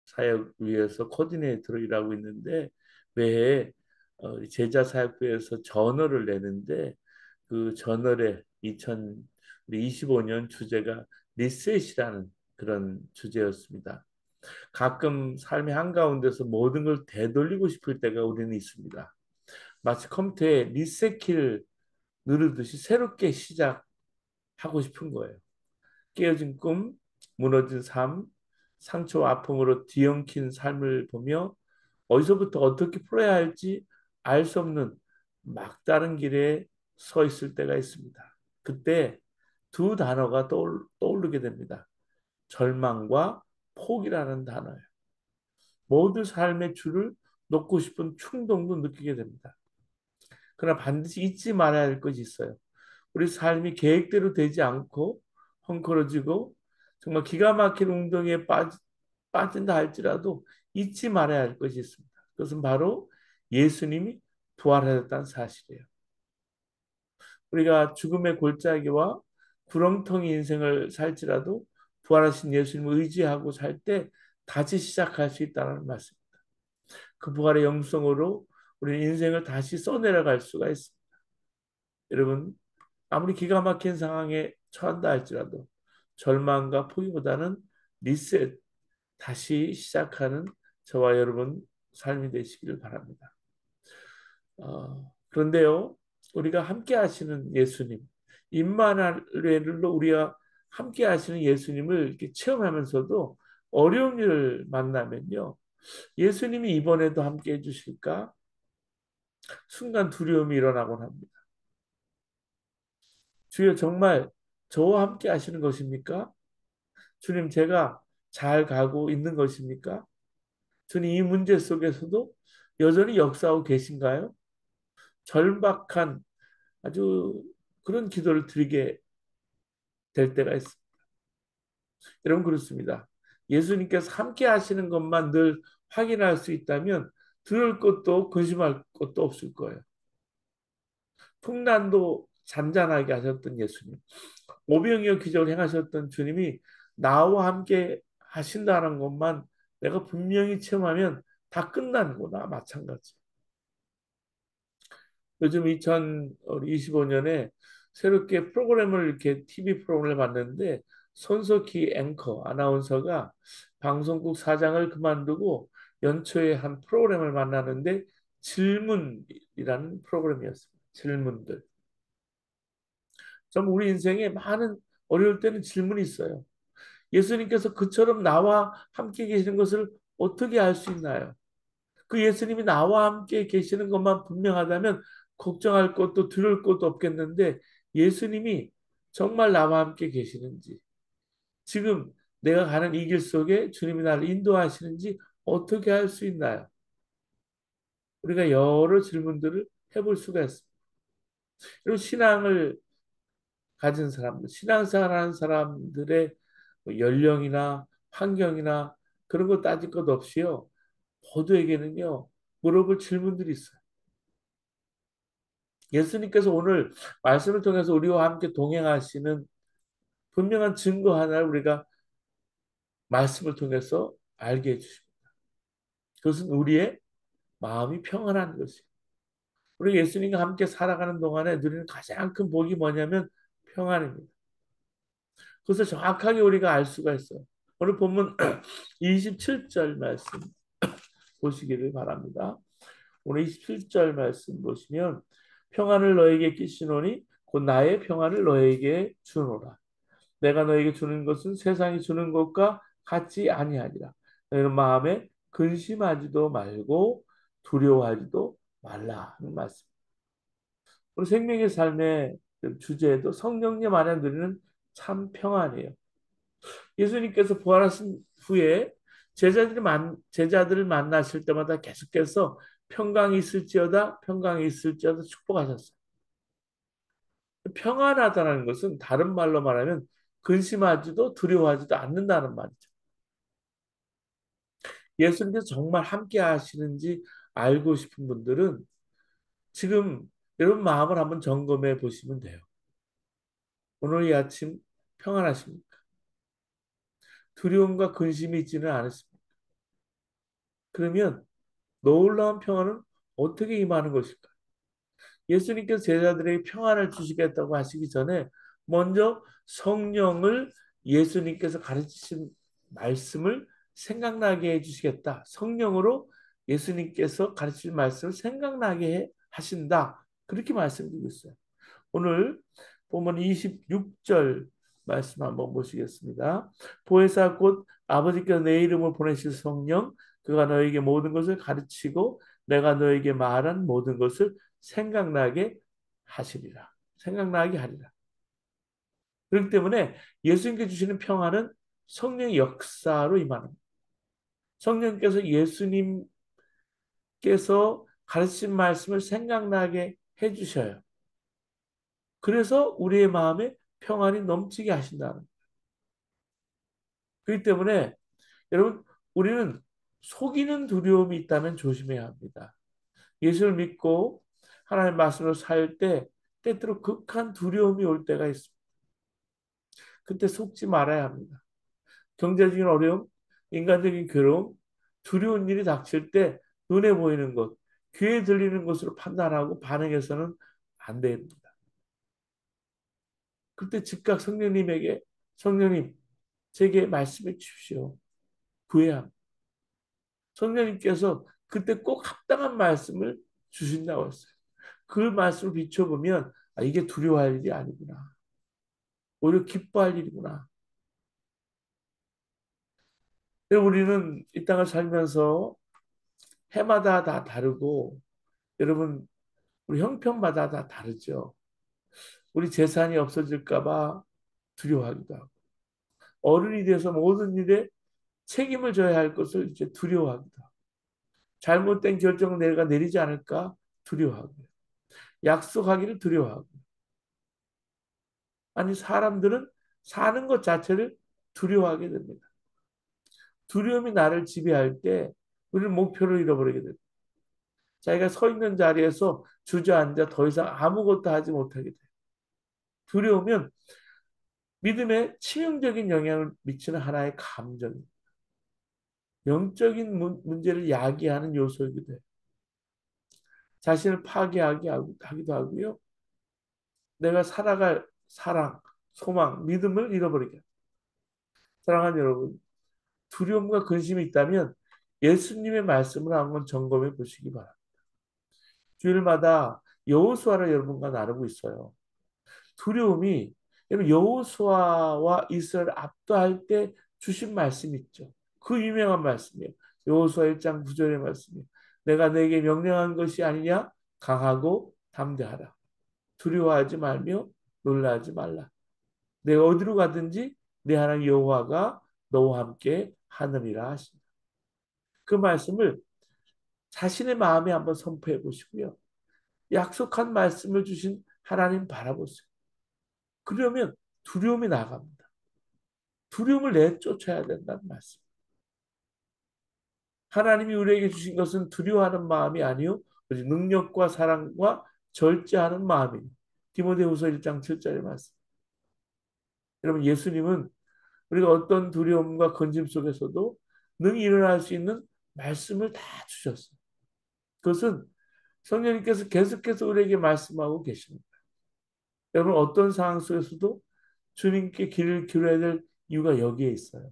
사역 위에서 코디네이터로 일하고 있는데 매해 제자 사역부에서 저널을 내는데 그 저널의 2025년 주제가 리셋이라는 그런 주제였습니다. 가끔 삶의 한가운데서 모든 걸 되돌리고 싶을 때가 우리는 있습니다. 마치 컴퓨터에 리셋키를 누르듯이 새롭게 시작하고 싶은 거예요. 깨어진 꿈, 무너진 삶, 상처와 아픔으로 뒤엉킨 삶을 보며 어디서부터 어떻게 풀어야 할지 알 수 없는 막다른 길에 서 있을 때가 있습니다. 그때 두 단어가 떠오르게 됩니다. 절망과 포기라는 단어예요. 모든 삶의 줄을 놓고 싶은 충동도 느끼게 됩니다. 그러나 반드시 잊지 말아야 할 것이 있어요. 우리 삶이 계획대로 되지 않고 헝클어지고 정말 기가 막힌 운동에 빠진다 할지라도 잊지 말아야 할 것이 있습니다. 그것은 바로 예수님이 부활하셨다는 사실이에요. 우리가 죽음의 골짜기와 구렁텅이 인생을 살지라도 부활하신 예수님을 의지하고 살 때 다시 시작할 수 있다는 말씀. 그 부활의 영성으로 우리 인생을 다시 써내려갈 수가 있습니다. 여러분, 아무리 기가 막힌 상황에 처한다 할지라도 절망과 포기보다는 리셋, 다시 시작하는 저와 여러분 삶이 되시기를 바랍니다. 그런데요, 우리가 함께 하시는 예수님, 임마누엘로 우리가 함께 하시는 예수님을 이렇게 체험하면서도 어려운 일을 만나면요, 예수님이 이번에도 함께 해주실까? 순간 두려움이 일어나곤 합니다. 주여 정말 저와 함께 하시는 것입니까? 주님 제가 잘 가고 있는 것입니까? 주님 이 문제 속에서도 여전히 역사하고 계신가요? 절박한 아주 그런 기도를 드리게 될 때가 있습니다. 여러분 그렇습니다. 예수님께서 함께 하시는 것만 늘 확인할 수 있다면 들을 것도 근심할 것도 없을 거예요. 풍란도 잔잔하게 하셨던 예수님, 오병이어 기적을 행하셨던 주님이 나와 함께 하신다는 것만 내가 분명히 체험하면 다 끝나는 거나 마찬가지. 요즘 2025년에 새롭게 프로그램을 이렇게 TV 프로그램을 봤는데 손석희 앵커 아나운서가 방송국 사장을 그만두고 연초에 한 프로그램을 만나는데 질문이라는 프로그램이었습니다. 질문들. 좀 우리 인생에 많은 어려울 때는 질문이 있어요. 예수님께서 그처럼 나와 함께 계시는 것을 어떻게 알 수 있나요? 그 예수님이 나와 함께 계시는 것만 분명하다면 걱정할 것도 들을 것도 없겠는데 예수님이 정말 나와 함께 계시는지 지금 내가 가는 이 길 속에 주님이 나를 인도하시는지 어떻게 알 수 있나요? 우리가 여러 질문들을 해볼 수가 있습니다. 그리고 신앙을 가진 사람들, 신앙생활하는 사람들의 뭐 연령이나 환경이나 그런 거 따질 것 없이요. 모두에게는요. 물어볼 질문들이 있어요. 예수님께서 오늘 말씀을 통해서 우리와 함께 동행하시는 분명한 증거 하나를 우리가 말씀을 통해서 알게 해주십니다. 그것은 우리의 마음이 평안한 것이에요. 우리 예수님과 함께 살아가는 동안에 누리는 가장 큰 복이 뭐냐면 평안입니다. 그것을 정확하게 우리가 알 수가 있어요. 오늘 본문 27절 말씀 보시기를 바랍니다. 오늘 27절 말씀 보시면 평안을 너에게 끼시노니 곧 나의 평안을 너에게 주노라. 내가 너에게 주는 것은 세상이 주는 것과 같지 아니하니라. 너희는 마음에 근심하지도 말고 두려워하지도 말라 하는 말씀. 우리 생명의 삶의 주제도 성령님 안에 누리는 참 평안이에요. 예수님께서 부활하신 후에 제자들을 만나실 때마다 계속해서 평강이 있을지어다, 평강이 있을지어다 축복하셨어요. 평안하다는 것은 다른 말로 말하면 근심하지도 두려워하지도 않는다는 말이죠. 예수님께서 정말 함께 하시는지 알고 싶은 분들은 지금 여러분 마음을 한번 점검해 보시면 돼요. 오늘 이 아침 평안하십니까? 두려움과 근심이 있지는 않으십니까? 그러면 놀라운 평안은 어떻게 임하는 것일까? 예수님께서 제자들에게 평안을 주시겠다고 하시기 전에 먼저 성령을 예수님께서 가르치신 말씀을 생각나게 해주시겠다. 성령으로 예수님께서 가르치신 말씀을 생각나게 하신다. 그렇게 말씀드리고 있어요. 오늘 보면 26절 말씀 한번 보시겠습니다. 보혜사 곧 아버지께서 내 이름을 보내실 성령 그가 너에게 모든 것을 가르치고 내가 너에게 말한 모든 것을 생각나게 하시리라. 생각나게 하리라. 그렇기 때문에 예수님께 주시는 평안은 성령의 역사로 임하는 거예요. 성령께서 예수님께서 가르친 말씀을 생각나게 해주셔요. 그래서 우리의 마음에 평안이 넘치게 하신다는 거예요. 그렇기 때문에 여러분 우리는 속이는 두려움이 있다면 조심해야 합니다. 예수를 믿고 하나님의 말씀으로 살 때 때때로 극한 두려움이 올 때가 있습니다. 그때 속지 말아야 합니다. 경제적인 어려움, 인간적인 괴로움, 두려운 일이 닥칠 때 눈에 보이는 것, 귀에 들리는 것으로 판단하고 반응해서는 안 됩니다. 그때 즉각 성령님에게 성령님 제게 말씀해 주십시오. 구해야 합니다. 성령님께서 그때 꼭 합당한 말씀을 주신다고 했어요. 그 말씀을 비춰보면 아, 이게 두려워할 일이 아니구나. 오히려 기뻐할 일이구나. 우리는 이 땅을 살면서 해마다 다 다르고 여러분 우리 형편마다 다 다르죠. 우리 재산이 없어질까 봐 두려워하기도 하고 어른이 돼서 모든 일에 책임을 져야 할 것을 이제 두려워하기도 하고 잘못된 결정을 내가 내리지 않을까 두려워하고 약속하기를 두려워하고 아니 사람들은 사는 것 자체를 두려워하게 됩니다. 두려움이 나를 지배할 때 우리는 목표를 잃어버리게 됩니다. 자기가 서 있는 자리에서 주저앉아 더 이상 아무것도 하지 못하게 돼요. 두려우면 믿음에 치명적인 영향을 미치는 하나의 감정입니다. 영적인 문제를 야기하는 요소이기도 해요. 자신을 파괴하기도 하고요. 내가 살아갈 사랑, 소망, 믿음을 잃어버리게 합니다. 사랑하는 여러분, 두려움과 근심이 있다면 예수님의 말씀을 한번 점검해 보시기 바랍니다. 주일마다 여호수아를 여러분과 나누고 있어요. 두려움이 여러분 여호수아와 이스라엘 압도할 때 주신 말씀 있죠. 그 유명한 말씀이에요. 여호수아 1장 9절의 말씀이에요. 내가 내게 명령한 것이 아니냐? 강하고 담대하라. 두려워하지 말며 놀라지 말라. 내가 어디로 가든지 내 하나님 여호와가 너와 함께 하느니라 하십니다. 그 말씀을 자신의 마음에 한번 선포해 보시고요. 약속한 말씀을 주신 하나님 바라보세요. 그러면 두려움이 나갑니다. 두려움을 내쫓아야 된다는 말씀. 하나님이 우리에게 주신 것은 두려워하는 마음이 아니요 오직 능력과 사랑과 절제하는 마음이니 디모데후서 1장 7절의 말씀. 여러분 예수님은 우리가 어떤 두려움과 건짐 속에서도 능히 일어날 수 있는 말씀을 다 주셨어요. 그것은 성령님께서 계속해서 우리에게 말씀하고 계십니다. 여러분 어떤 상황 속에서도 주님께 길을 기울여야 될 이유가 여기에 있어요.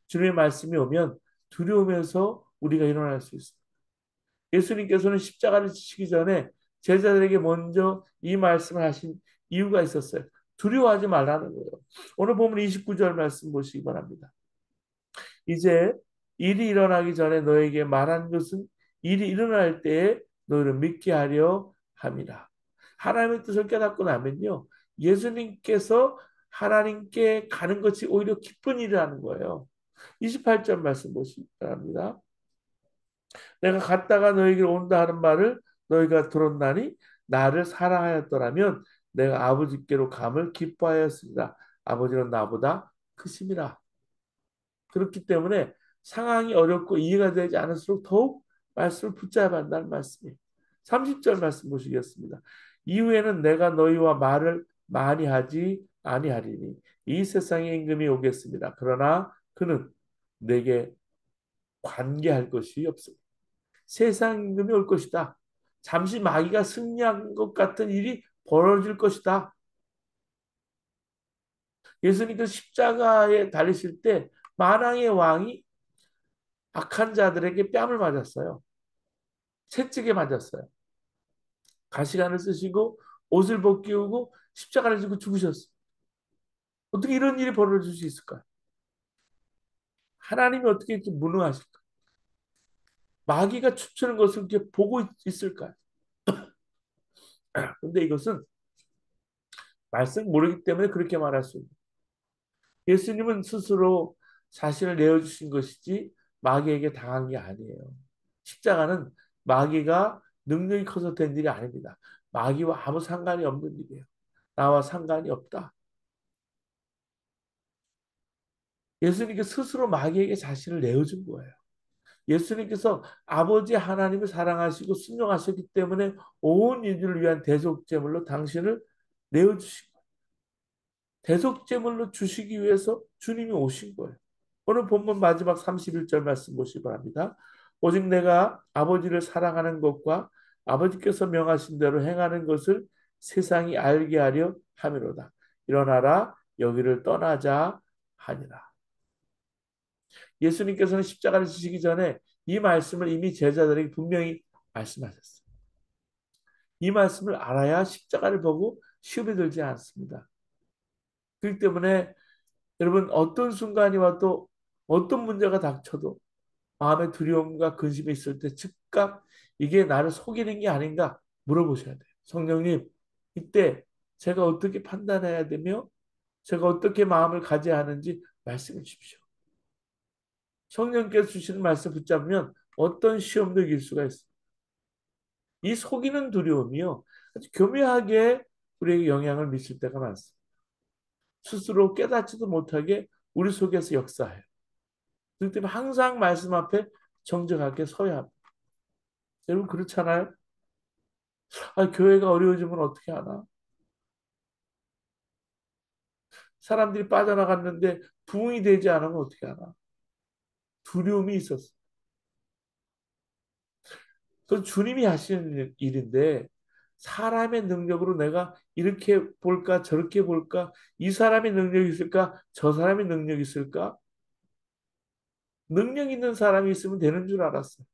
주님의 말씀이 오면 두려움에서 우리가 일어날 수 있습니다. 예수님께서는 십자가를 지시기 전에 제자들에게 먼저 이 말씀을 하신 이유가 있었어요. 두려워하지 말라는 거예요. 오늘 보면 29절 말씀 보시기 바랍니다. 이제 일이 일어나기 전에 너에게 말한 것은 일이 일어날 때에 너희를 믿게 하려 함이라. 하나님의 뜻을 깨닫고 나면요. 예수님께서 하나님께 가는 것이 오히려 기쁜 일이라는 거예요. 28절 말씀 보시기 바랍니다. 내가 갔다가 너에게 온다 하는 말을 너희가 들었나니 나를 사랑하였더라면 내가 아버지께로 감을 기뻐하였습니다. 아버지는 나보다 크심이라. 그렇기 때문에 상황이 어렵고 이해가 되지 않을수록 더욱 말씀을 붙잡아야 한다는 말씀이에요. 30절 말씀 보시겠습니다. 이후에는 내가 너희와 말을 많이 하지 아니하리니 이 세상의 임금이 오겠습니다. 그러나 그는 내게 관계할 것이 없습니다. 세상 임금이 올 것이다. 잠시 마귀가 승리한 것 같은 일이 벌어질 것이다. 예수님께서 십자가에 달리실 때 만왕의 왕이 악한 자들에게 뺨을 맞았어요. 채찍에 맞았어요. 가시관을 쓰시고 옷을 벗기우고 십자가를 지고 죽으셨어요. 어떻게 이런 일이 벌어질 수 있을까요? 하나님이 어떻게 이렇게 무능하실까? 마귀가 춤추는 것을 이렇게 보고 있을까요? 근데 이것은 말씀 모르기 때문에 그렇게 말할 수 있는. 예수님은 스스로 자신을 내어주신 것이지 마귀에게 당한 게 아니에요. 십자가는 마귀가 능력이 커서 된 일이 아닙니다. 마귀와 아무 상관이 없는 일이에요. 나와 상관이 없다. 예수님께 스스로 마귀에게 자신을 내어준 거예요. 예수님께서 아버지 하나님을 사랑하시고 순종하셨기 때문에 온 인류를 위한 대속제물로 당신을 내어주신 거예요. 대속제물로 주시기 위해서 주님이 오신 거예요. 오늘 본문 마지막 31절 말씀 보시기 바랍니다. 오직 내가 아버지를 사랑하는 것과 아버지께서 명하신 대로 행하는 것을 세상이 알게 하려 함이로다. 일어나라 여기를 떠나자 하니라. 예수님께서는 십자가를 지시기 전에 이 말씀을 이미 제자들에게 분명히 말씀하셨어요. 이 말씀을 알아야 십자가를 보고 시험에 들지 않습니다. 그렇기 때문에 여러분 어떤 순간이 와도 어떤 문제가 닥쳐도 마음의 두려움과 근심이 있을 때 즉각 이게 나를 속이는 게 아닌가 물어보셔야 돼요. 성령님, 이때 제가 어떻게 판단해야 되며 제가 어떻게 마음을 가져야 하는지 말씀해 주십시오. 성령께서 주시는 말씀 붙잡으면 어떤 시험도 이길 수가 있습니다. 이 속이는 두려움이요. 아주 교묘하게 우리에게 영향을 미칠 때가 많습니다. 스스로 깨닫지도 못하게 우리 속에서 역사해요. 그렇기 때문에 항상 말씀 앞에 정정하게 서야 합니다. 여러분 그렇잖아요? 아, 교회가 어려워지면 어떻게 하나? 사람들이 빠져나갔는데 부흥이 되지 않으면 어떻게 하나? 두려움이 있었어. 그건 주님이 하시는 일인데 사람의 능력으로 내가 이렇게 볼까 저렇게 볼까 이 사람의 능력이 있을까 저 사람의 능력이 있을까 능력 있는 사람이 있으면 되는 줄 알았어요.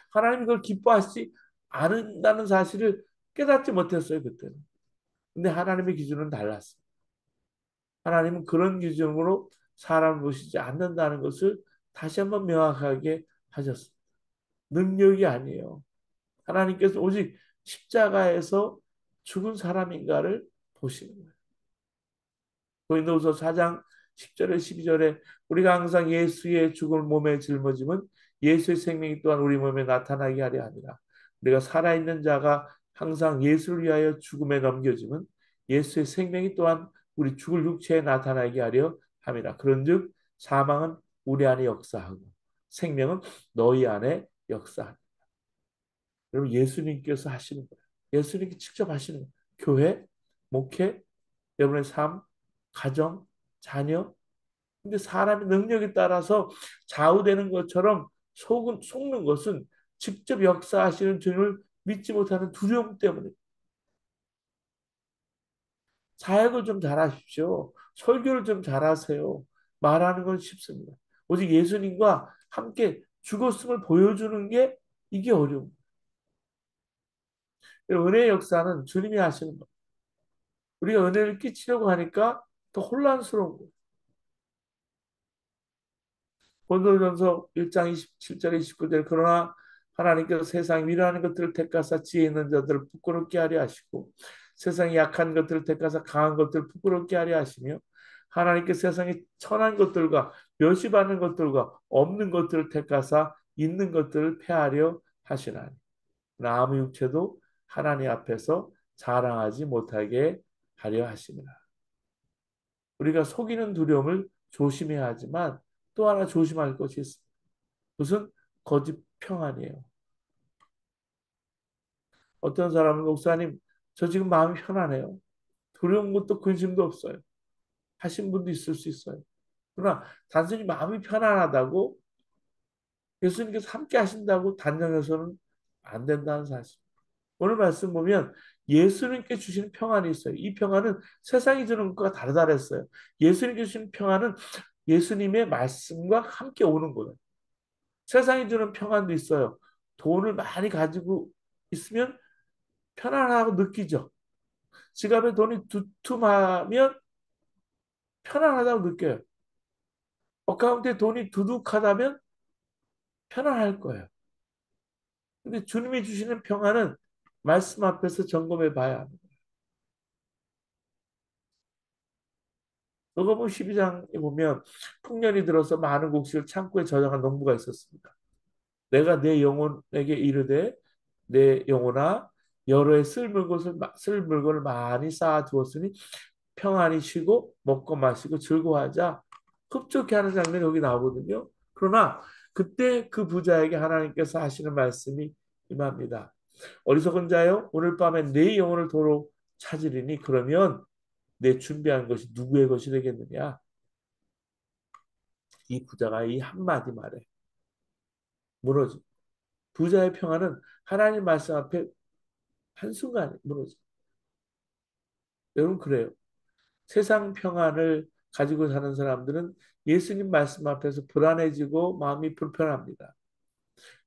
하나님이 그걸 기뻐하시지 않는다는 사실을 깨닫지 못했어요 그때는. 근데 하나님의 기준은 달랐어요. 하나님은 그런 기준으로 사람을 보시지 않는다는 것을 다시 한번 명확하게 하셨습니다. 능력이 아니에요. 하나님께서 오직 십자가에서 죽은 사람인가를 보시는 거예요. 고린도후서 4장 10절에 12절에 우리가 항상 예수의 죽은 몸에 짊어짐은 예수의 생명이 또한 우리 몸에 나타나게 하려 함이라. 우리가 살아있는 자가 항상 예수를 위하여 죽음에 넘겨짐은 예수의 생명이 또한 우리 죽을 육체에 나타나게 하려 함이라. 그런즉 사망은 우리 안에 역사하고 생명은 너희 안에 역사하라. 여러분 예수님께서 하시는 거예요. 예수님께 직접 하시는 거예요. 교회, 목회, 여러분의 삶, 가정, 자녀. 근데 사람의 능력에 따라서 좌우되는 것처럼 속는 것은 직접 역사하시는 주님을 믿지 못하는 두려움 때문에. 사역을 좀 잘하십시오. 설교를 좀 잘하세요. 말하는 건 쉽습니다. 오직 예수님과 함께 죽었음을 보여주는 게 이게 어려운 거예요. 은혜의 역사는 주님이 하시는 거예요. 우리가 은혜를 끼치려고 하니까 더 혼란스러운 거예요. 고린도전서 1장 27절 29절 그러나 하나님께서 세상 위로하는 것들을 택하사 지혜 있는 자들을 부끄럽게 하려 하시고 세상이 약한 것들을 택하사 강한 것들을 부끄럽게 하려 하시며 하나님께 세상의 천한 것들과 멸시받는 것들과 없는 것들을 택하사 있는 것들을 폐하려 하시나니 아무 육체도 하나님 앞에서 자랑하지 못하게 하려 하심이라. 우리가 속이는 두려움을 조심해야 하지만 또 하나 조심할 것이 있습니다. 그것은 거짓 평안이에요. 어떤 사람은 목사님, 저 지금 마음이 편안해요. 두려운 것도 근심도 없어요. 하신 분도 있을 수 있어요. 그러나 단순히 마음이 편안하다고 예수님께서 함께 하신다고 단정해서는 안 된다는 사실. 오늘 말씀 보면 예수님께 주시는 평안이 있어요. 이 평안은 세상이 주는 것과 다르다 그랬어요. 예수님께 주시는 평안은 예수님의 말씀과 함께 오는 거예요. 세상이 주는 평안도 있어요. 돈을 많이 가지고 있으면 편안하고 느끼죠. 지갑에 돈이 두툼하면 편안하다고 느껴요. 어카운트에 돈이 두둑하다면 편안할 거예요. 근데 주님이 주시는 평안은 말씀 앞에서 점검해 봐야 합니다. 누가복음 12장에 보면 풍년이 들어서 많은 곡식을 창고에 저장한 농부가 있었습니다. 내가 내 영혼에게 이르되 내 영혼아 여러 해 쓸 물건을 많이 쌓아 두었으니 평안히 쉬고 먹고 마시고 즐거워하자. 흡족해 하는 장면이 여기 나오거든요. 그러나 그때 그 부자에게 하나님께서 하시는 말씀이 임합니다. 어리석은 자여 오늘 밤에 내 영혼을 도로 찾으리니 그러면 내 준비한 것이 누구의 것이 되겠느냐. 이 부자가 이 한마디 말에 무너져. 부자의 평안은 하나님 말씀 앞에 한순간에 무너져. 여러분 그래요. 세상 평안을 가지고 사는 사람들은 예수님 말씀 앞에서 불안해지고 마음이 불편합니다.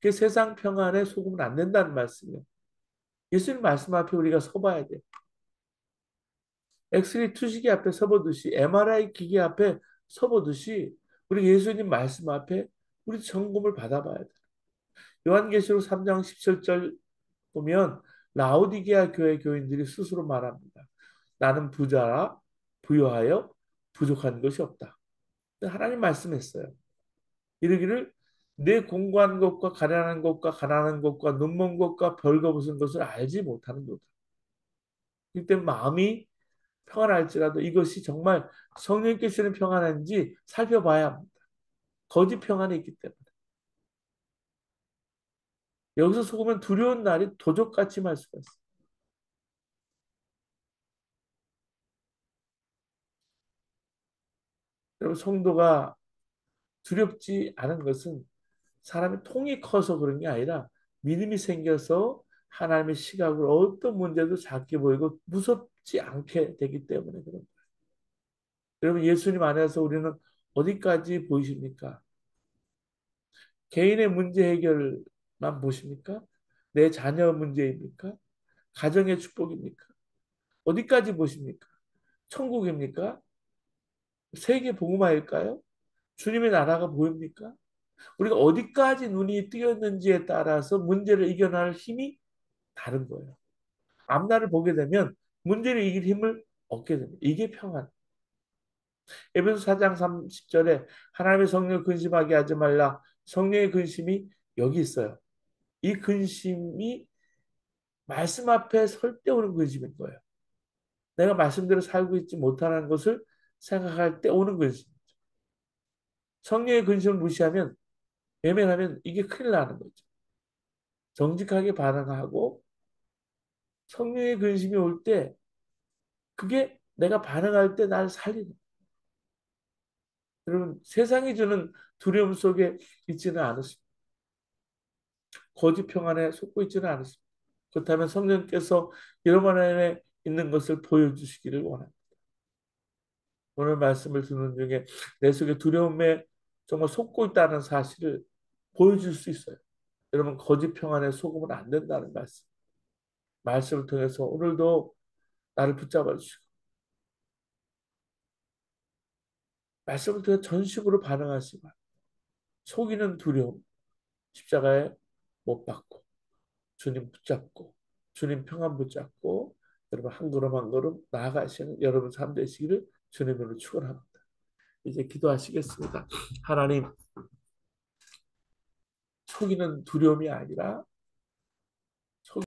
그 세상 평안에 속으면 안 된다는 말씀이에요. 예수님 말씀 앞에 우리가 서봐야 돼. 엑스레이 투시기 앞에 서보듯이 MRI 기계 앞에 서보듯이 우리 예수님 말씀 앞에 우리 점검을 받아봐야 돼. 요한계시록 3장 17절 보면 라오디게아 교회 교인들이 스스로 말합니다. 나는 부자라 부유하여 부족한 것이 없다. 하나님 말씀했어요. 이르기를 내 공고한 것과 가난한 것과 눈먼 것과 벌거벗은 것을 알지 못하는 도다. 이때 마음이 평안할지라도 이것이 정말 성령께서는 평안한지 살펴봐야 합니다. 거짓 평안이 있기 때문에. 여기서 속으면 두려운 날이 도적같이 말 수가 있어요. 여러분 성도가 두렵지 않은 것은 사람의 통이 커서 그런 게 아니라 믿음이 생겨서 하나님의 시각으로 어떤 문제도 작게 보이고 무섭지 않게 되기 때문에 그런 거예요. 여러분 예수님 안에서 우리는 어디까지 보이십니까? 개인의 문제 해결만 보십니까? 내 자녀 문제입니까? 가정의 축복입니까? 어디까지 보십니까? 천국입니까? 세계 복음화일까요? 주님의 나라가 보입니까? 우리가 어디까지 눈이 뜨였는지에 따라서 문제를 이겨낼 힘이 다른 거예요. 앞날을 보게 되면 문제를 이길 힘을 얻게 됩니다. 이게 평안. 에베소 4장 30절에 하나님의 성령을 근심하게 하지 말라. 성령의 근심이 여기 있어요. 이 근심이 말씀 앞에 설 때 오는 근심인 거예요. 내가 말씀대로 살고 있지 못하는 것을 생각할 때 오는 근심. 성령의 근심을 무시하면 외면하면 이게 큰일 나는 거죠. 정직하게 반응하고 성령의 근심이 올 때 그게 내가 반응할 때 나를 살리는. 여러분 세상이 주는 두려움 속에 있지는 않으십니다. 거짓 평안에 속고 있지는 않으십니다. 그렇다면 성령께서 여러분 안에 있는 것을 보여주시기를 원합니다. 오늘 말씀을 듣는 중에 내 속에 두려움에 정말 속고 있다는 사실을 보여줄 수 있어요. 여러분 거짓 평안에 속으면 안 된다는 말씀. 말씀을 통해서 오늘도 나를 붙잡아 주시고 말씀을 통해 전식으로 반응하시고 속이는 두려움 십자가에 못 박고 주님 붙잡고 주님 평안 붙잡고 여러분 한 걸음 한 걸음 나아가시는 여러분 삶 되시기를 주님으로 축원합니다. 이제 기도하시겠습니다. 하나님 속이는 두려움이 아니라